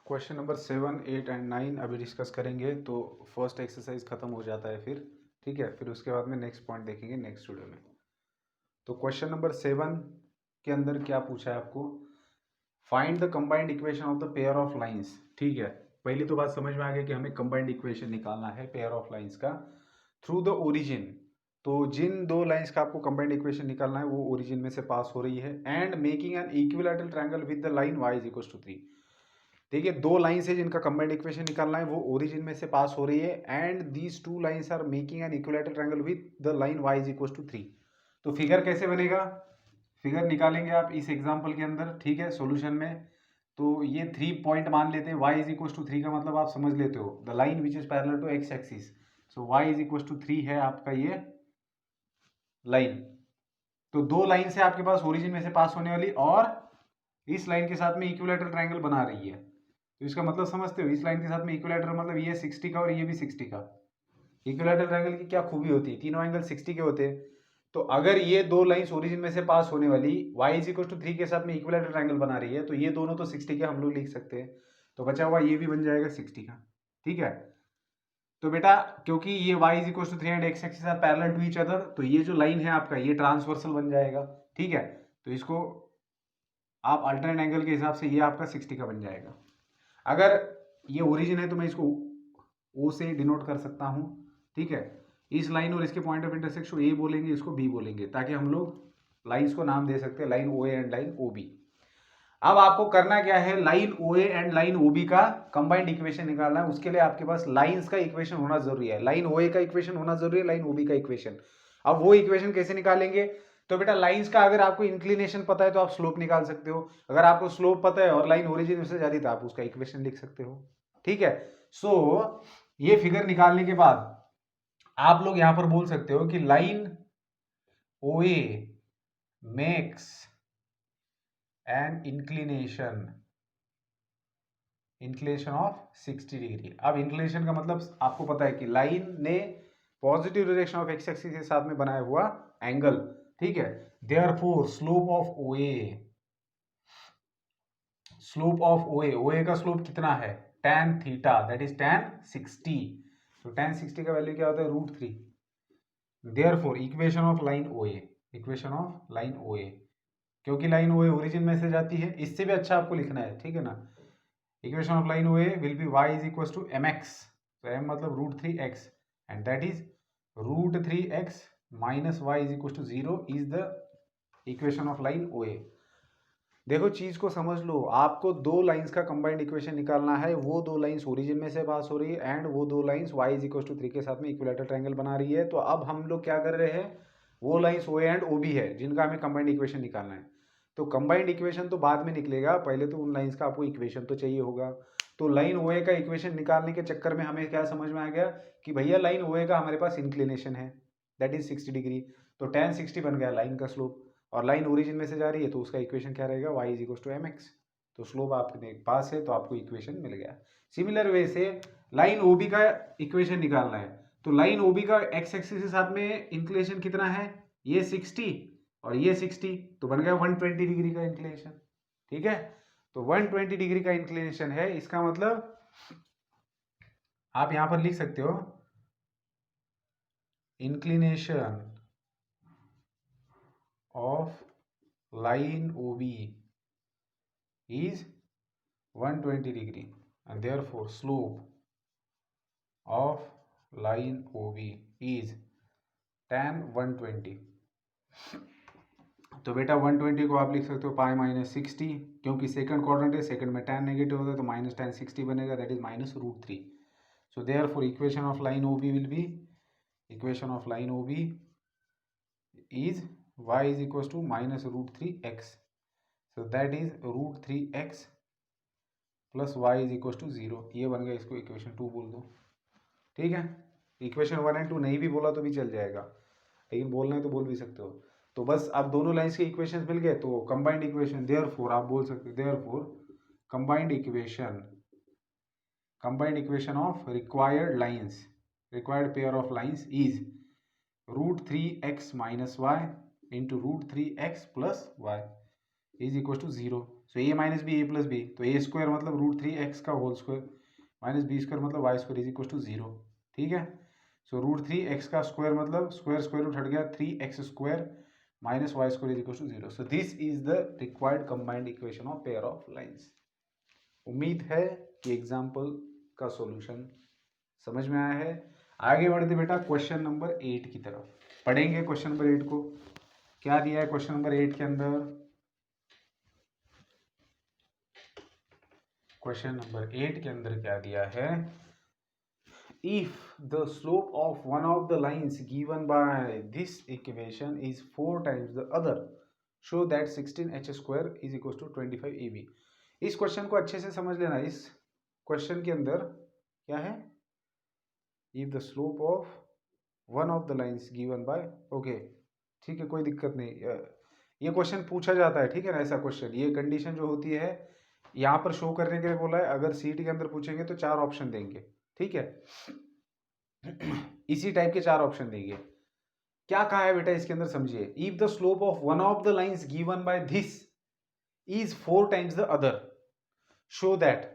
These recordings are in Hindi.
क्वेश्चन नंबर 7, 8 एंड 9 अभी डिस्कस करेंगे। तो फर्स्ट एक्सरसाइज खत्म हो जाता है फिर, ठीक है। फिर उसके बाद में नेक्स्ट पॉइंट देखेंगे नेक्स्ट वीडियो में। तो क्वेश्चन नंबर 7 के अंदर क्या पूछा है आपको, find the combined equation of the pair of lines. ठीक है, पहली तो बात समझ में आ गई कि हमें कंबाइंड इक्वेशन निकालना है पेयर ऑफ लाइंस का थ्रू द ओरिजिन। तो जिन दो लाइंस का आपको कंबाइंड इक्वेशन निकालना है वो ओरिजिन में से पास हो रही है, and making an equilateral triangle with the line y is equal to 3। देखिए, दो लाइंस है जिनका कंबाइंड इक्वेशन निकालना है, वो ओरिजिन में से पास हो रही है, and these two lines are making an equilateral triangle with the line y is equal to 3। तो फिगर कैसे बनेगा, फिगर निकालेंगे आप इस एग्जांपल के अंदर, ठीक है, सॉल्यूशन में। तो ये 3 पॉइंट मान लेते हैं, y इज इक्वल टू 3 का मतलब आप समझ लेते हो, the line which is parallel to x axis. So y is equal to 3 है आपका ये लाइन। तो दो लाइन से आपके पास ओरिजिन में से पास होने वाली, और इस लाइन के साथ में इक्विलैटरल ट्रायंगल बना रही है। तो इसका मतलब समझते हो, इस लाइन के साथ में इक्विलैटरल मतलब ये 60 का और ये भी 60 का। इक्विलैटरल ट्रायंगल की क्या खूबी होती है, तीनों एंगल 60 के होते हैं। तो अगर ये दो लाइंस ओरिजिन में से पास होने वाली y इज इक्वल टू 3 के साथ में इक्विलैटरल ट्रायंगल बना रही है, तो ये दोनों तो 60 के हम लोग लिख सकते हैं। तो बचा हुआ ये भी बन जाएगा 60 का, ठीक है। तो बेटा, क्योंकि ये y is equal to 3 and x axis are parallel to each other, तो ये जो लाइन है आपका ये ट्रांसवर्सल बन जाएगा, ठीक है। तो इसको आप अल्टरनेट एंगल के हिसाब से ये आपका 60 का बन जाएगा। अगर ये ओरिजिन है तो मैं इसको O से डिनोट कर सकता हूँ, ठीक है। इस लाइन और इसके पॉइंट ऑफ इंटरसेक्शन A बोलेंगे, इसको B बोलेंगे, ताकि हम लोग लाइंस को नाम दे सकते हैं, line OA and line OB। अब आपको करना क्या है, line OA and line OB का कंबाइंड इक्वेशन निकालना है। उसके लिए आपके पास लाइंस का इक्वेशन होना जरूरी है, लाइन OA का इक्वेशन होना जरूरी है, लाइन OB का इक्वेशन। अब वो इक्वेशन कैसे निकालेंगे, तो बेटा लाइंस का अगर आपको इंक्लिनेशन पता है तो आप स्लोप निकाल सकते हो। अगर आपको स्लोप पता है और लाइन ओरिजिन से जा रही है तो आप उसका इक्वेशन लिख सकते हो, ठीक है। सो ये फिगर निकालने के बाद आप लोग यहां पर बोल सकते हो कि line OA makes an inclination of 60 degree. अब इंक्लिनेशन का मतलब आपको पता है कि लाइन ने positive direction of x axis के साथ में बनाया हुआ एंगल, ठीक है। Therefore slope of OA, slope of OA का स्लोप कितना है, tan theta, that is tan 60। तो tan 60 का वैल्यू क्या होता है, √3। Therefore equation of line OA, equation of line OA, क्योंकि लाइन OA ओरिजिन में से जाती है, इससे भी अच्छा आपको लिखना है, ठीक है ना। Equation of line OA will be y is equal to mx, तो m मतलब √3x, and that is √3x minus y is equal to 0 is the equation of line OA। देखो, चीज को समझ लो, आपको दो लाइंस का कंबाइंड इक्वेशन निकालना है, वो दो लाइंस ओरिजिन में से पास हो रही है, एंड वो दो lines y is equal to 3 के साथ में इक्विलैटरल ट्रायंगल बना रही है। तो अब हम लोग क्या कर रहे हैं, वो लाइंस OA एंड OB है जिनका हमें कंबाइंड इक्वेशन निकालना है। तो कंबाइंड इक्वेशन तो बाद में निकलेगा, पहले तो उन लाइंस का आपको इक्वेशन तो चाहिए होगा। तो लाइन OA का इक्वेशन निकालने के चक्कर में हमें क्या समझ में आ गया कि भैया लाइन OA का हमारे पास इंक्लिनेशन है, दैट इज 60 डिग्री। तो tan 60 बन गया लाइन का स्लोप, और लाइन ओरिजिन में से जा रही है तो उसका इक्वेशन क्या रहेगा, y is equal to mx। तो स्लोप आपके पास है तो आपको इक्वेशन मिल गया। सिमिलर वे से लाइन OB का इक्वेशन निकालना है, तो लाइन OB का x एक्सिस के साथ में इंक्लिनेशन कितना है, ये 60 और ये 60, तो बन गया 120 डिग्री का इंक्लिनेशन, ठीक है। तो 120 डिग्री का इंक्लिनेशन है, इसका मतलब आप यहां पर लिख सकते हो inclination of line OB is 120 degree, and therefore slope of line OB is tan 120। तो बेटा 120 को आप लिख सकते हो पाई माइनस 60, क्योंकि सेकंड क्वाड्रेंट है, सेकंड में tan नेगेटिव होता है तो माइनस tan 60 बनेगा, that is minus √3। So therefore equation of line OB will be, equation of line OB is y is equals to minus √3x, so that is √3x plus y is equal to 0। ये बन गया, इसको इक्वेशन 2 बोल दो, ठीक है। इक्वेशन 1 एंड 2 नहीं भी बोला तो भी चल जाएगा, लेकिन बोलना है तो बोल भी सकते हो। तो बस अब दोनों लाइंस के इक्वेशंस मिल गए, तो कंबाइंड इक्वेशन, देयरफॉर आप बोल सकते हो, therefore combined equation of required lines, required pair of lines is √3x minus y into √3x plus y। Is equal to 0। So a minus b a plus b, तो ए स्क्वायर मतलब √3x का whole square minus b square मतलब y square is equal to 0। ठीक है, सो √3x का स्क्वायर मतलब स्क्वायर स्क्वायर रूट हट गया 3x square minus Y square is equal to 0। So this is the required combined equation of pair of lines. उम्मीद है कि एग्जाम्पल का सॉल्यूशन समझ में आया है। आगे बढ़ते बेटा क्वेश्चन नंबर 8 की तरफ पढ़ेंगे। क्वेश्चन नंबर 8 को क्या दिया है? क्वेश्चन नंबर 8 के अंदर क्वेश्चन नंबर 8 के अंदर क्या दिया है? If the slope of one of the lines given by this equation is 4 times the other, show that 16h square is equals to 25ab। इस क्वेश्चन को अच्छे से समझ लेना। इस क्वेश्चन के अंदर क्या है? If the slope of one of the lines given by, okay ठीक है, कोई दिक्कत नहीं। ये क्वेश्चन पूछा जाता है, ठीक है ना, ऐसा क्वेश्चन। ये कंडीशन जो होती है यहाँ पर शो करने के लिए बोला है। अगर सीटी के अंदर पूछेंगे तो 4 ऑप्शन देंगे, ठीक है। इसी टाइप के 4 ऑप्शन देंगे। क्या कहा है बेटा इसके अंदर, समझिए। If the slope of one of the lines given by this is 4 times the other, show that.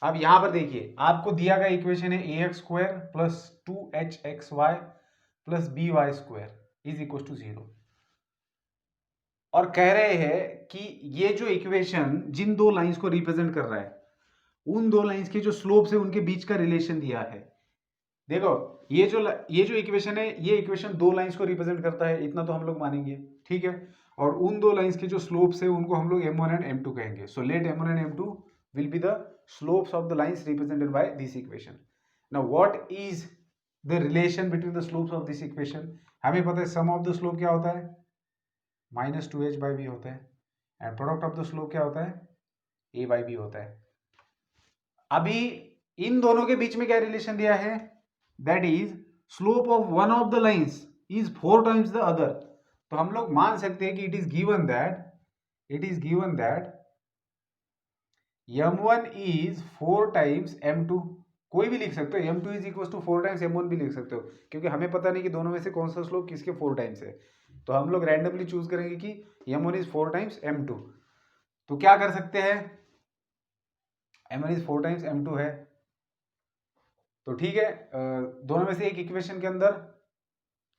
अब यहां पर देखिए, आपको दिया गया इक्वेशन है ax square plus 2hxy plus by square is equal to 0, और कह रहे हैं कि ये जो इक्वेशन जिन दो लाइंस को रिप्रेजेंट कर रहा है, उन दो लाइंस के जो स्लोप्स है उनके बीच का रिलेशन दिया है। देखो ये जो इक्वेशन है, ये इक्वेशन दो लाइंस को रिप्रेजेंट करता है, इतना तो हम लोग मानेंगे, ठीक है। और उन दो लाइंस के जो स्लोप्स है उनको हम लोग m1 एंड m2 कहेंगे। So let m1 and m2 will be the slopes of the lines represented by this equation. Now what is the relation between the slopes of this equation? हमें पता है सम ऑफ द स्लोप क्या होता है? -2h/b होता है, and product of the slope क्या होता है? a/b होता है। अभी इन दोनों के बीच में क्या रिलेशन दिया है? That is slope of one of the lines is 4 times the other. तो हम लोग मान सकते हैं कि it is given that m1 is 4 times m2। कोई भी लिख सकते हो, m2 is equal to 4 times m1 भी लिख सकते हो, क्योंकि हमें पता नहीं कि दोनों में से कौन सा स्लोप किसके 4 टाइम्स है। तो हम लोग रैंडमली चूज करेंगे कि m1 इज 4 टाइम्स m2। तो क्या कर सकते हैं, m1 इज 4 टाइम्स m2 है, तो ठीक है, दोनों में से एक इक्वेशन के अंदर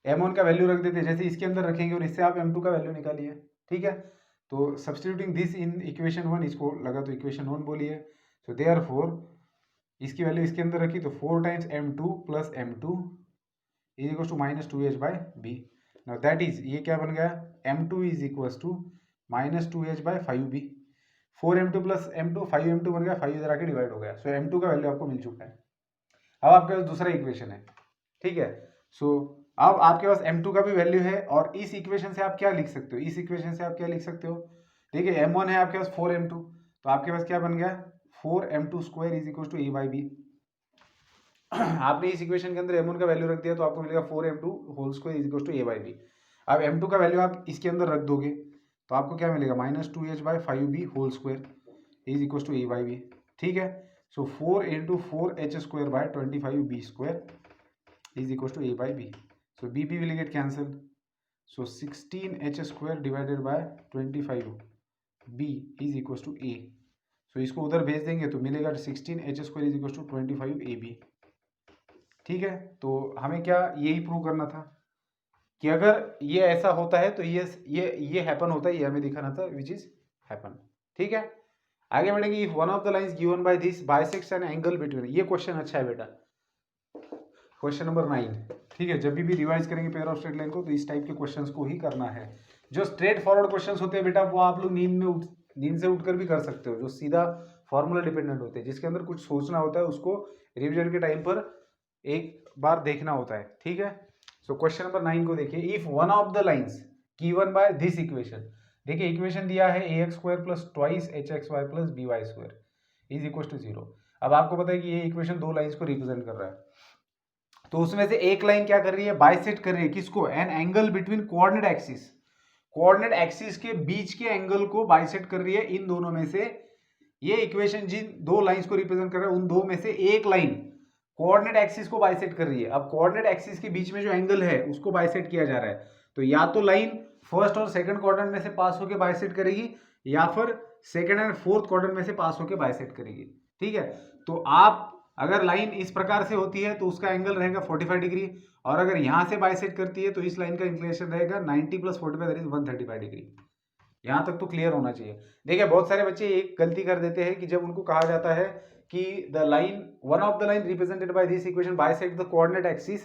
m1 का वैल्यू रख देते हैं, जैसे इसके अंदर रखेंगे और इससे आप m2 का वैल्यू निकालिए, ठीक है। तो सब्स्टिट्यूटिंग दिस इन इक्वेशन 1, इसको लगा तो इक्वेशन 1 बोलिए। सो देयरफॉर इसकी वैल्यू इसके अंदर रखी तो 4 times m2 plus m2 is equal to -2h/b। Now that is, ये क्या बन गया? m2 is equal to -2h/5b। 4m2 plus m2 5m2 बन गया, 5 इधर आके डिवाइड हो गया। सो m2 का वैल्यू आपको मिल चुका है। अब आपके पास दूसरा इक्वेशन है, ठीक है। सो अब आपके पास m2 का भी वैल्यू है, और इस इक्वेशन से आप क्या लिख सकते हो? इस इक्वेशन से आप क्या लिख सकते हो? देखिए m1 है आपके पास 4m2, तो आपके पास क्या बन गया? 4m2 square is equal to a/b। आपने इस इक्वेशन के अंदर m1 का वैल्यू रख दिया तो आपको मिलेगा 4m2 whole square is equal to a/b। अब m2 का वैल्यू आप इसके अंदर रख दोगे तो आपको क्या मिलेगा? -2h/5b whole square is equal to a/b, ठीक है। सो 4 into 4h square by 25b square is equals to a/b. So b will get cancelled. So 16h square divided by 25b is equals to a. So इसको उधर भेज देंगे तो मिलेगा 16h square is equals to 25ab, ठीक है। तो हमें क्या यही प्रूव करना था कि अगर ये ऐसा होता है तो ये हैपन होता है, ये हमें दिखाना था, विच इज हैपन, ठीक है। आगे बढ़ेंगे। If one of the lines given by this bisects an angle between, ये क्वेश्चन अच्छा है बेटा, क्वेश्चन नंबर 9, ठीक है। जब भी रिवाइज करेंगे पेयर ऑफ स्ट्रेट लाइन को तो इस टाइप के क्वेश्चंस को ही करना है। जो स्ट्रेट फॉरवर्ड क्वेश्चंस होते हैं बेटा, वो आप लोग नींद से उठकर भी कर सकते हो। जो सीधा फॉर्मूला डिपेंडेंट होते हैं, जिसके अंदर कुछ सोचना होता है, उसको रिविजन के टाइम पर एक बार देखना होता है, ठीक है। सो क्वेश्चन नंबर 9 को देखिए। If one of the lines given by this equation, देखिए इक्वेशन दिया है ax square plus twice hxy plus by square is equal to 0। अब आपको पता है कि ये इक्वेशन दो लाइंस को रिप्रेजेंट कर रहा है, तो उसमें से एक लाइन क्या कर रही है? बाइसेक्ट कर रही है किसको? An angle between coordinate axis, coordinate axis के बीच के एंगल को बाइसेक्ट कर रही है। इन दोनों में से ये इक्वेशन जिन दो लाइंस को रिप्रेजेंट कर रहा है, उन दो में से एक लाइन कोऑर्डिनेट एक्सिस को बाइसेक्ट कर रही है। अब कोऑर्डिनेट एक्सिस के बीच में जो एंगल है उसको बाइसेक्ट किया जा रहा है, तो या तो लाइन फर्स्ट और सेकंड क्वाड्रेंट में से पास होकर बाइसेक्ट करेगी, या फिर सेकंड एंड फोर्थ क्वाड्रेंट में से पास होकर बाइसेक्ट करेगी। ठीक है, तो आप अगर लाइन इस प्रकार से होती है तो उसका एंगल रहेगा 45 डिग्री, और अगर यहां से बाइसेक्ट करती है तो इस लाइन का इंक्लिनेशन रहेगा 90 + 45 दैट इज 135 डिग्री। यहां तक तो क्लियर होना चाहिए। देखिए बहुत सारे बच्चे एक गलती कर देते हैं कि जब उनको कहा जाता है कि the line one of the line represented by this equation bisect the coordinate axis,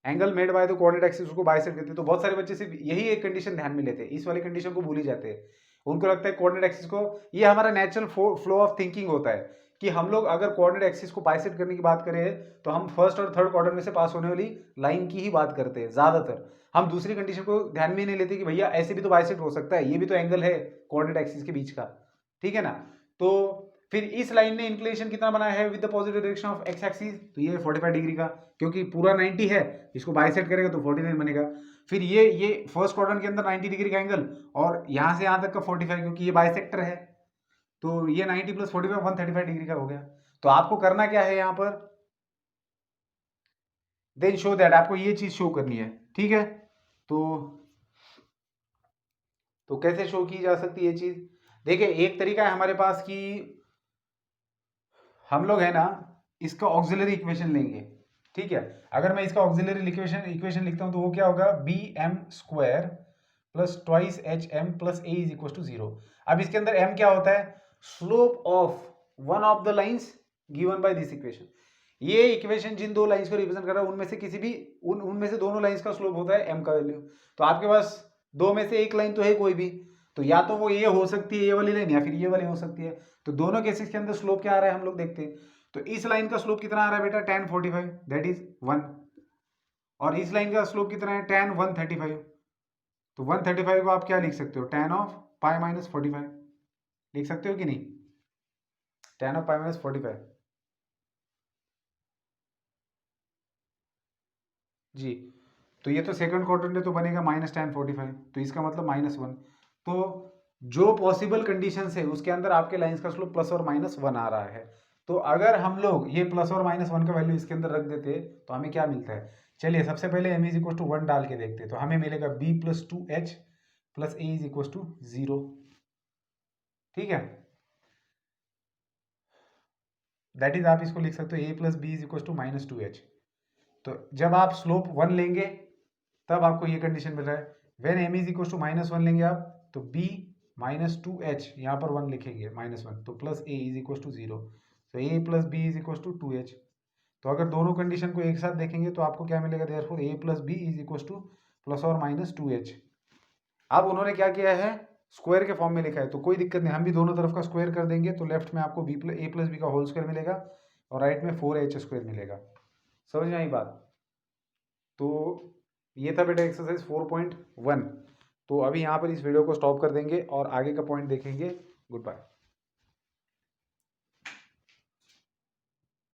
angle made by the coordinate axis, उसको बाइसेक्ट करते हैं। तो बहुत सारे बच्चे सिर्फ यही एक कंडीशन ध्यान में लेते हैं, इस वाली कंडीशन को भूल ही जाते हैं। उनको लगता है कोऑर्डिनेट एक्सिस को, ये हमारा नेचुरल फ्लो ऑफ थिंकिंग होता है कि हम लोग अगर कोऑर्डिनेट एक्सिस को बाइसेक्ट करने की बात करें तो हम फर्स्ट और थर्ड क्वाड्रेंट में से पास होने वाली लाइन की ही बात करते हैं ज्यादातर। हम दूसरी कंडीशन को ध्यान में नहीं लेते कि भैया ऐसे भी तो बाइसेक्ट हो सकता है, ये भी तो एंगल है कोऑर्डिनेट एक्सिस के बीच का। ठीक है ना, तो फिर इस लाइन ने इंक्लिनेशन कितना बनाया है with the positive direction of x axis, तो ये 45 डिग्री का, क्योंकि पूरा 90 है, इसको बाइसेक्ट करेगा तो 49 बनेगा। फिर ये फर्स्ट क्वाड्रेंट के अंदर 90 डिग्री का एंगल, और यहां से यहां तक का 45, क्योंकि ये बाइसेक्टर है, तो ये 90 + 45 135 डिग्री का हो गया। तो आपको करना क्या है यहां पर, देन शो दैट, आपको ये चीज शो करनी है। ठीक है, तो कैसे शो की जा सकती है ये चीज, देखिए एक तरीका है हमारे पास कि हम लोग है ना इसका ऑक्सिलरी इक्वेशन लेंगे। ठीक है, अगर मैं इसका ऑक्सिलरी इक्वेशन लिखता हूं तो वो क्या होगा, bm² + 2HM + a = 0। अब इसके अंदर m क्या होता है, slope of one of the lines given by this equation. ये इक्वेशन जिन दो लाइंस को रिप्रेजेंट कर रहा है उनमें से किसी भी उनमें से दोनों लाइंस का स्लोप होता है m का वैल्यू। तो आपके पास दो में से एक लाइन तो है कोई भी, तो या तो वो ये हो सकती है ये वाली लाइन, या फिर ये वाली हो सकती है। तो दोनों केसेस के अंदर स्लोप क्या आ रहा है हम लोग देखते हैं। तो इस लाइन का स्लोप कितना आ रहा है बेटा, tan 45 दैट इज 1, और इस लाइन का स्लोप कितना है, tan 135। तो 135 को आप क्या लिख सकते हो, tan of π - 45 लिख सकते हो कि नहीं, tan of π - 45 जी। तो ये तो सेकंड क्वाड्रेंट है तो बनेगा -tan 45, तो इसका मतलब -1। तो जो पॉसिबल कंडीशन है उसके अंदर आपके लाइंस का स्लोप +और -1 आ रहा है। तो अगर हम लोग ये +और -1 का वैल्यू इसके अंदर रख देते तो हमें क्या मिलता है, चलिए सबसे पहले m = 1 डाल के देखते, तो हमें मिलेगा b + 2h + a = 0। ठीक है, दैट इज आप इसको लिख सकते हो a + b = -2h। तो जब आप स्लोप 1 लेंगे तब आपको ये कंडीशन मिल रहा है, व्हेन m = -1 लेंगे आप तो b - 2h, यहाँ पर 1 लिखेंगे -1, तो + a = 0, तो a + b = 2h। तो अगर दोनों कंडीशन को एक साथ देखेंगे तो आपको क्या मिलेगा, देयरफॉर a + b = +और -2h। अब उन्होंने क्या किया है, स्क्वायर के फॉर्म में लिखा है, तो कोई दिक्कत नहीं, हम भी दोनों तरफ का स्क्वायर कर देंगे, तो लेफ्ट में आपको a + b का होल स्क्वायर मिलेगा और राइट में 4h² मिलेगा। समझ में आई बात। तो ये था बेटा एक्सरसाइज 4.1। तो अभी यहाँ पर इस वीडियो को स्टॉप कर देंगे और आगे का पॉइंट देखेंगे। Good bye.